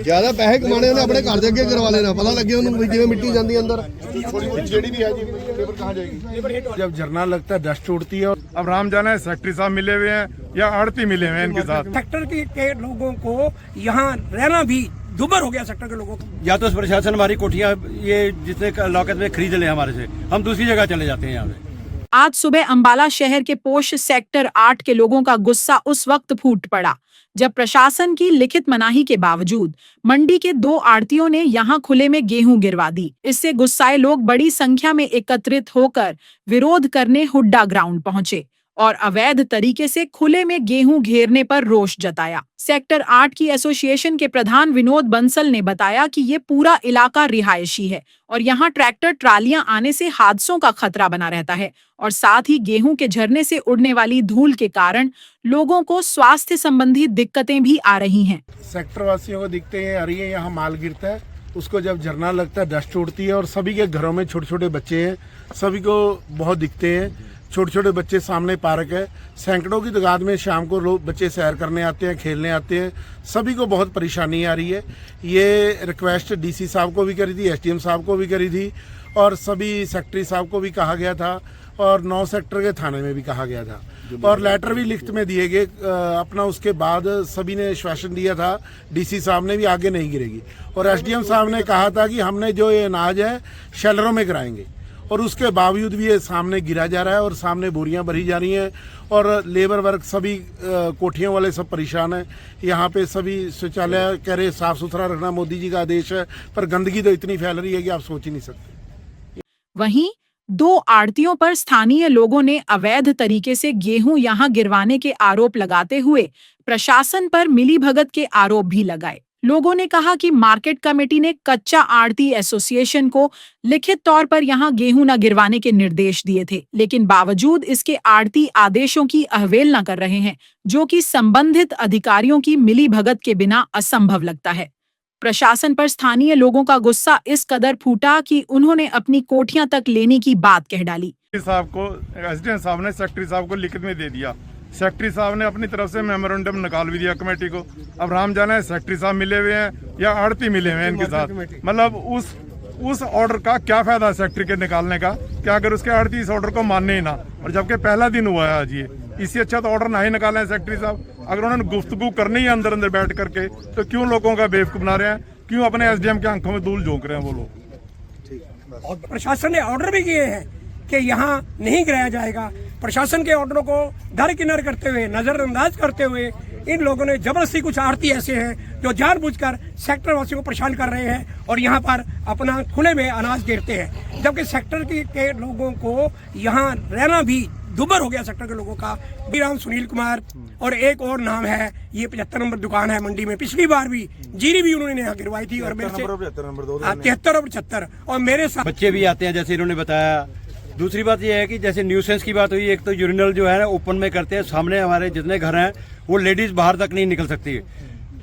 ਜ਼ਿਆਦਾ ਪੈਸੇ ਕਮਾਣੇ ਉਹਨੇ ਆਪਣੇ ਘਰ ਦੇ ਅੱਗੇ ਕਰਵਾ ਲੈਣਾ, ਪਤਾ ਲੱਗੇ ਉਹਨੂੰ ਵੀ ਜਿਵੇਂ ਮਿੱਟੀ ਜਾਂਦੀ ਅੰਦਰ। थोड़ी बहुत जेडी भी है जी, लेबर कहाँ जाएगी? जब झरना लगता है डस्ट उड़ती है। अब राम जाने सेक्रेटरी साहब मिले हुए हैं या आड़ती मिले हुए हैं इनके साथ। सेक्टर के लोगों को यहाँ रहना भी दुभर हो गया। सेक्टर के लोगों को या तो प्रशासन हमारी कोठियाँ ये जितने लॉकअप में खरीद ले हमारे से, हम दूसरी जगह चले जाते हैं यहाँ पे। आज सुबह अंबाला शहर के पोश सेक्टर 8 के लोगों का गुस्सा उस वक्त फूट पड़ा जब प्रशासन की लिखित मनाही के बावजूद मंडी के 2 आड़तियों ने यहां खुले में गेहूं गिरवा दी। इससे गुस्साए लोग बड़ी संख्या में एकत्रित होकर विरोध करने हुड्डा ग्राउंड पहुंचे और अवैध तरीके से खुले में गेहूं घेरने पर रोष जताया। सेक्टर 8 की एसोसिएशन के प्रधान विनोद बंसल ने बताया कि ये पूरा इलाका रिहायशी है और यहाँ ट्रैक्टर ट्रालियां आने से हादसों का खतरा बना रहता है और साथ ही गेहूं के झरने से उड़ने वाली धूल के कारण लोगों को स्वास्थ्य संबंधी दिक्कतें भी आ रही हैं। सेक्टर वासियों को दिखते हैं, अरे यहाँ माल गिरता है, उसको जब झरना लगता है डस्ट उड़ती है और सभी के घरों में छोटे छोटे बच्चे हैं, सभी को बहुत दिखते हैं। छोटे छोटे बच्चे, सामने पार्क है, सैकड़ों की तादाद में शाम को लोग बच्चे सैर करने आते हैं, खेलने आते हैं, सभी को बहुत परेशानी आ रही है। ये रिक्वेस्ट डीसी साहब को भी करी थी, एसडीएम साहब को भी करी थी और सभी सेक्रेटरी साहब को भी कहा गया था और 9 सेक्टर के थाने में भी कहा गया था और लेटर भी लिखित में दिए गए अपना। उसके बाद सभी ने आश्वासन दिया था, डीसी साहब ने भी, आगे नहीं गिरेगी और एसडीएम साहब ने कहा था कि हमने जो ये अनाज है शेलरों में कराएंगे और उसके बावजूद भी ये सामने गिरा जा रहा है और सामने बोरियां भरी जा रही हैं और लेबर वर्क सभी कोठियों वाले सब परेशान हैं। यहाँ पे सभी शौचालय कह रहे साफ सुथरा रखना मोदी जी का आदेश है, पर गंदगी तो इतनी फैल रही है कि आप सोच ही नहीं सकते। वहीं 2 आड़तियों पर स्थानीय लोगों ने अवैध तरीके से गेहूं यहां गिरवाने के आरोप लगाते हुए प्रशासन पर मिलीभगत के आरोप भी लगाए। लोगों ने कहा कि मार्केट कमेटी ने कच्चा आड़ती एसोसिएशन को लिखित तौर पर यहां गेहूं न गिरवाने के निर्देश दिए थे, लेकिन बावजूद इसके आड़ती आदेशों की अवहेलना कर रहे हैं, जो कि संबंधित अधिकारियों की मिलीभगत के बिना असंभव लगता है। प्रशासन पर स्थानीय लोगों का गुस्सा इस कदर फूटा कि उन्होंने अपनी कोठियां तक लेने की बात कह डाली। साहब को एसडीएम साहब ने सेक्रेटरी साहब को लिखित में दे दिया, सेक्रेटरी साहब ने अपनी तरफ से मेमोरेंडम निकाल भी दिया कमेटी को। अब राम जाने सेक्रेटरी साहब मिले हुए हैं या आड़ती मिले हुए हैं इनके साथ। मतलब उस ऑर्डर का क्या फायदा सेक्रेटरी के निकालने का, क्या अगर उसके आड़ती इस ऑर्डर को मानने ही ना, और जबकि पहला दिन हुआ है आज ये, इससे अच्छा तो ऑर्डर ना ही निकालें सेक्रेटरी साहब। अगर उन्होंने गुफ्तगू करनी है अंदर अंदर बैठ करके तो क्यों लोगों का बेवकूफ बना रहे हैं, क्यों अपने एसडीएम की आंखों में धूल झोंक रहे हैं वो लोग। और प्रशासन ने ऑर्डर भी किए हैं कि यहाँ नहीं गिराया जाएगा। प्रशासन के ऑर्डरों को दरकिनार करते हुए, नजरअंदाज करते हुए इन लोगों ने जबरदस्ती, कुछ आड़ती ऐसे हैं जो जानबूझकर सेक्टर वासियों को परेशान कर रहे हैं और यहाँ पर अपना खुले में अनाज गिरते हैं, जबकि सेक्टर के लोगों को यहाँ रहना भी दुभर हो गया। सेक्टर के लोगों का नाम सुनील कुमार और एक और नाम है, ये 75 नंबर दुकान है मंडी में। पिछली बार भी जीरी भी उन्होंने यहाँ गिरवाई थी और मेरे से 73 और 75 और मेरे साथ बच्चे भी आते हैं जैसे इन्होंने बताया। दूसरी बात यह है कि जैसे न्यूसेंस की बात हुई, एक तो यूरिनल जो है ना ओपन में करते हैं, सामने हमारे जितने घर हैं वो लेडीज बाहर तक नहीं निकल सकती।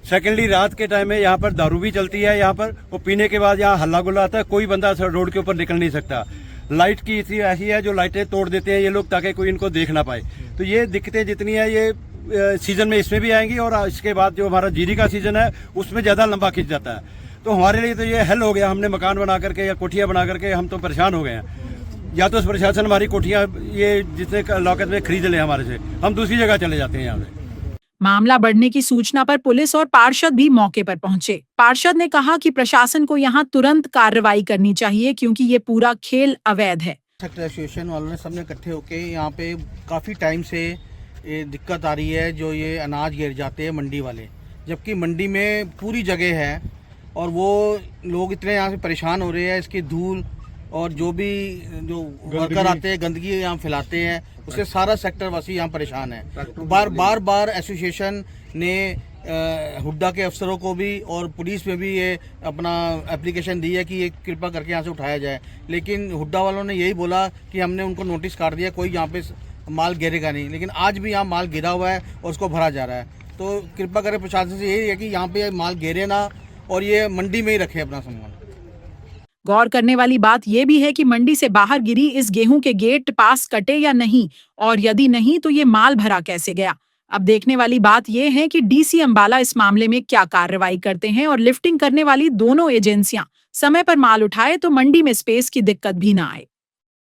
सेकेंडली रात के टाइम में यहाँ पर दारू भी चलती है, यहाँ पर वो पीने के बाद यहाँ हल्ला गुल्ला आता है, कोई बंदा रोड के ऊपर निकल नहीं सकता। लाइट की इतनी ऐसी है जो लाइटें तोड़ देते हैं ये लोग ताकि कोई इनको देख ना पाए। तो ये दिक्कतें जितनी है ये सीजन में इसमें भी आएंगी और इसके बाद जो हमारा जीरी का सीजन है उसमें ज्यादा लंबा खिंच जाता है। तो हमारे लिए तो ये हल हो गया, हमने मकान बना करके या कोठियां बना करके हम तो परेशान हो गए हैं। या तो प्रशासन हमारी कोठियां ये जितने लॉकअप में खरीद ले हमारे से, हम दूसरी जगह चले जाते हैं यहाँ पे। मामला बढ़ने की सूचना पर पुलिस और पार्षद भी मौके पर पहुंचे। पार्षद ने कहा कि प्रशासन को यहां तुरंत कार्रवाई करनी चाहिए क्योंकि ये पूरा खेल अवैध है। सेक्टर एसोसिएशन वालों ने सबने इकट्ठे होकर यहाँ पे काफ़ी टाइम से ये दिक्कत आ रही है, जो ये अनाज गिर जाते हैं मंडी वाले, जबकि मंडी में पूरी जगह है और वो लोग इतने यहाँ से परेशान हो रहे हैं। इसकी धूल और जो वर्कर आते हैं गंदगी यहाँ फैलाते हैं, उससे सारा सेक्टर वासी यहाँ परेशान है। बार एसोसिएशन ने हुड्डा के अफसरों को भी और पुलिस में भी ये अपना एप्लीकेशन दी है कि ये कृपा करके यहाँ से उठाया जाए, लेकिन हुड्डा वालों ने यही बोला कि हमने उनको नोटिस काट दिया, कोई यहाँ पे माल गिरेगा नहीं। लेकिन आज भी यहाँ माल गिरा हुआ है और उसको भरा जा रहा है। तो कृपा करें प्रशासन से यही है कि यहाँ पे माल गिरे ना और ये मंडी में ही रखे अपना सामान। गौर करने वाली बात यह भी है कि मंडी से बाहर गिरी इस गेहूं के गेट पास कटे या नहीं, और यदि नहीं तो ये माल भरा कैसे गया। अब देखने वाली बात यह है कि डीसी अंबाला इस मामले में क्या कार्रवाई करते हैं और लिफ्टिंग करने वाली दोनों एजेंसियां समय पर माल उठाए तो मंडी में स्पेस की दिक्कत भी ना आए।